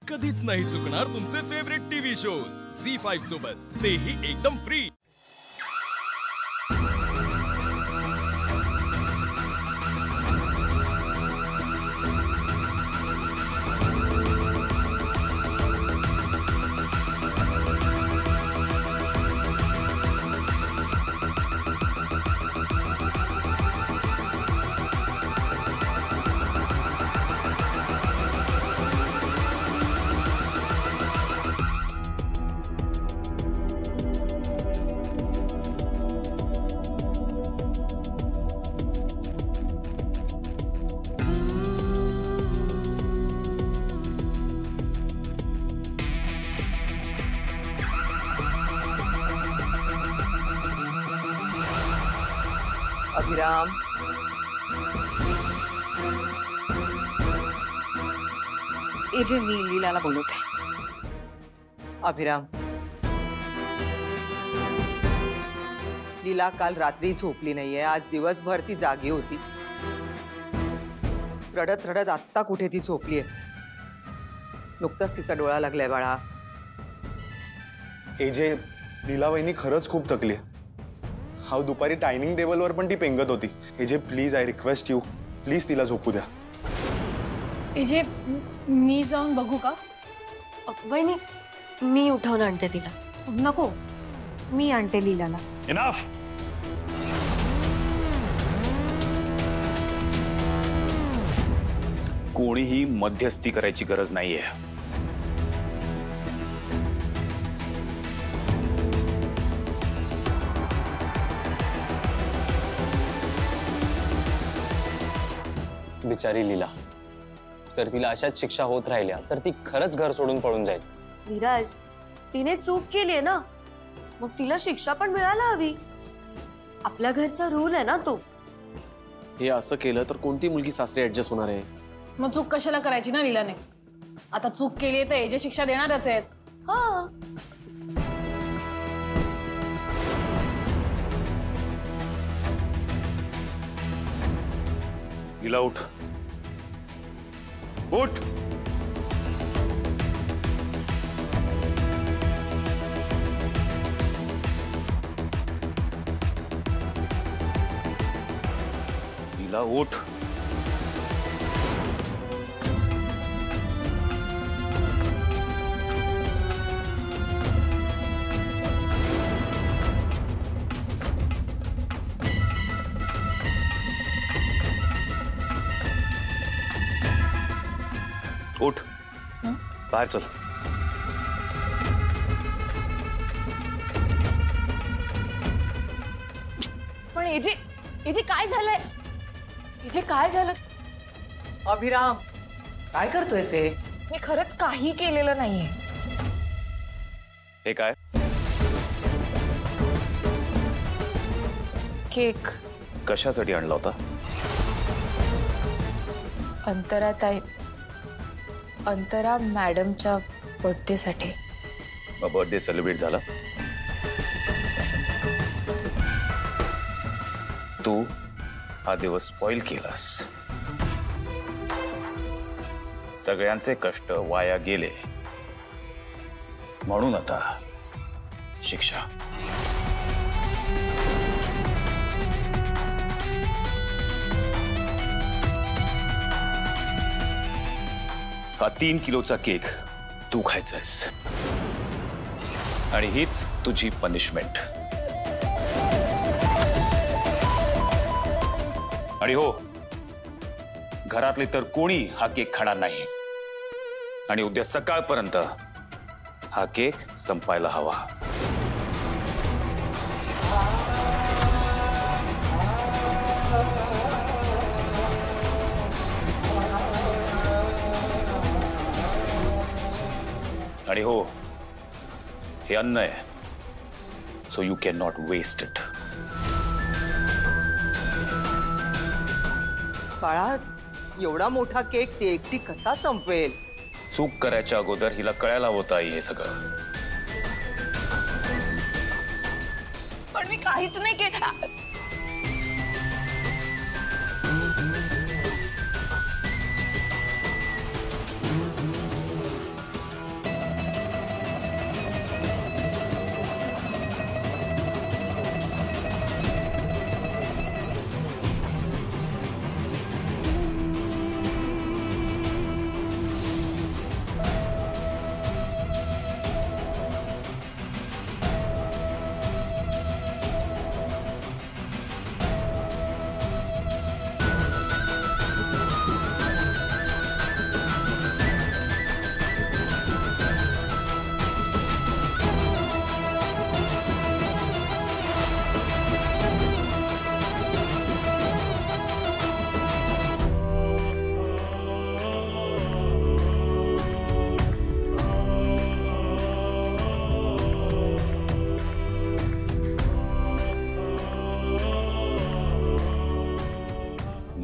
कधीच नाही चुकणार तुमचे फेवरेट टीव्ही शोज झी5 सोबत, तेही एकदम फ्री। अभिराम, एजे मी लीलाला बोलवते। अभिराम, लीला काल रात्री झोपली नाहीये, आज दिवसभर ती जागी होती। रडत रडत आत्ता कुठे ती झोपलीये, नुकताच तिचा डोळा लागलाय बाळा। एजे, लीला वहिनी खरंच खूप थकली। हा दुपारी डायनिंग टेबलवर पण ती पेंगत होती। AJ please, I request you, please तिला झोपू द्या। एजे मी जाऊन बघू का? वहिनी मी उठवून आणते तिला। नको, मी आणते लीलाला। इनफ। कोणीही मध्यस्थी करायची गरज नाहीये। बिचारी लीला, जर तिला अशाच शिक्षा होत राहिल्या तर ती खरंच घर सोडून पळून जाईल। विराज, तिने चूक केली आहे ना, मग तिला शिक्षा पण मिळायला हवी। आपल्या घरचा रूल आहे ना तो। हे असं केलं तर कोणती मुलगी सासरी ऍडजस्ट होणार आहे? मग चूक कशाला करायची ना लीलाने? आता चूक केली तर एजे शिक्षा देणारच आहेत। हाँ, लीला उठ, उठ। लीला उठ। उठ, बाहर चल। पण एजे, एजे काय झालंय? एजे काय झालं? अभिराम, काय करतोयस हे? मी खरंच काही केलेलं नाहीये। हे काय? केक कशासाठी आणला होता? अंतरा मॅडमच्या बर्थडे साठी। बर्थडे सेलिब्रेट झाला? तू हा दिवस स्पॉइल केलास। सगळ्यांचे कष्ट वाया गेले, म्हणून आता शिक्षा। हा 3 किलोचा केक तू खायचायस आणि हीच तुझी पनिशमेंट। आणि हो, घरातले तर कोणी हा केक खाणार नाही आणि उद्या सकाळपर्यंत हा केक संपायला हवा। आणि हो, हे अन्न आहे, so you can not waste it. बाळा, एवढा मोठा केक ती एकटी कसा संपवेल? चूक करायच्या अगोदर हिला कळायला होतं आई हे सगळं। पण मी काहीच नाही केलं।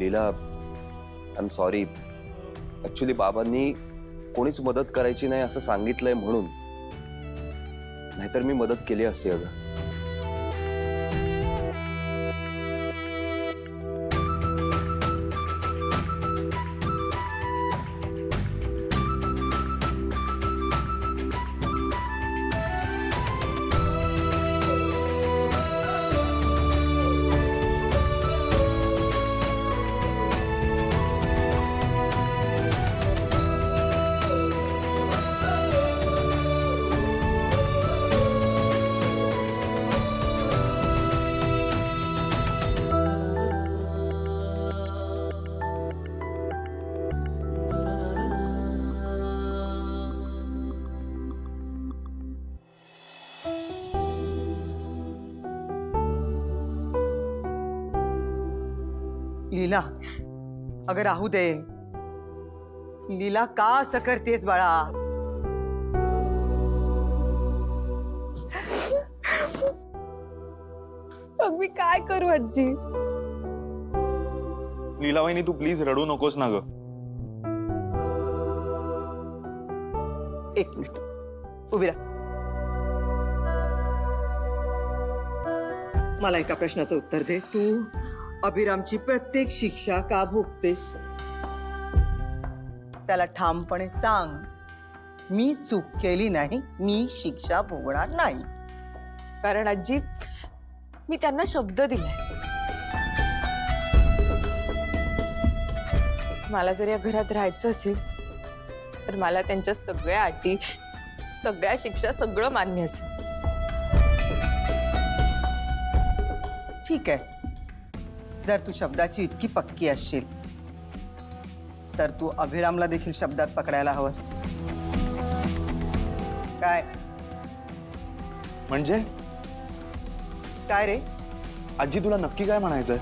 लीला आय एम सॉरी. ऍक्च्युली बाबांनी कोणीच मदत करायची नाही असं सांगितलंय म्हणून, नाहीतर मी मदत केली असती अगं. लीला, अगं राहू दे. लीला का असं करतेस बाळा? मग मी काय करू आजी? लीला वहिनी तू प्लीज रडू नकोस ना ग. एक मिनिट उभी राहा. मला एका प्रश्नाचं उत्तर दे. तू अभिरामची प्रत्येक शिक्षा का भोगतेस? त्याला ठामपणे सांग, मी चूक केली नाही, मी शिक्षा भोगणार नाही. कारण आजी, मी त्यांना शब्द दिलाय. मला जर या घरात राहायचं असेल तर मला त्यांच्या सगळ्या अटी, सगळ्या शिक्षा, सगळं मान्य असेल. ठीक आहे, जर तू शब्दाची इतकी पक्की असशील तर तू अभिरामला देखील शब्दात पकडायला हवंस. काय म्हणजे काय रे? आजी तुला नक्की काय म्हणायचंय?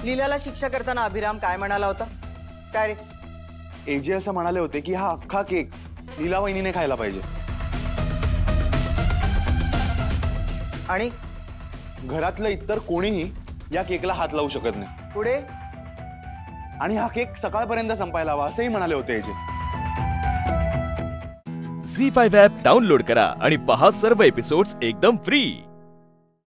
लीलाला शिक्षा करताना अभिराम काय म्हणाला होता? काय रे? एजे असं म्हणाले होते की हा अख्खा केक लीला वहिनीने खायला पाहिजे आणि घरातलं इतर कोणीही या केकला हात लावू शकत नाही. पुढे? आणि हा केक सकाळपर्यंत संपायला हवा असंही म्हणाले होते एजे. झी5 ॲप डाउनलोड करा आणि पहा सर्व एपिसोड्स एकदम फ्री.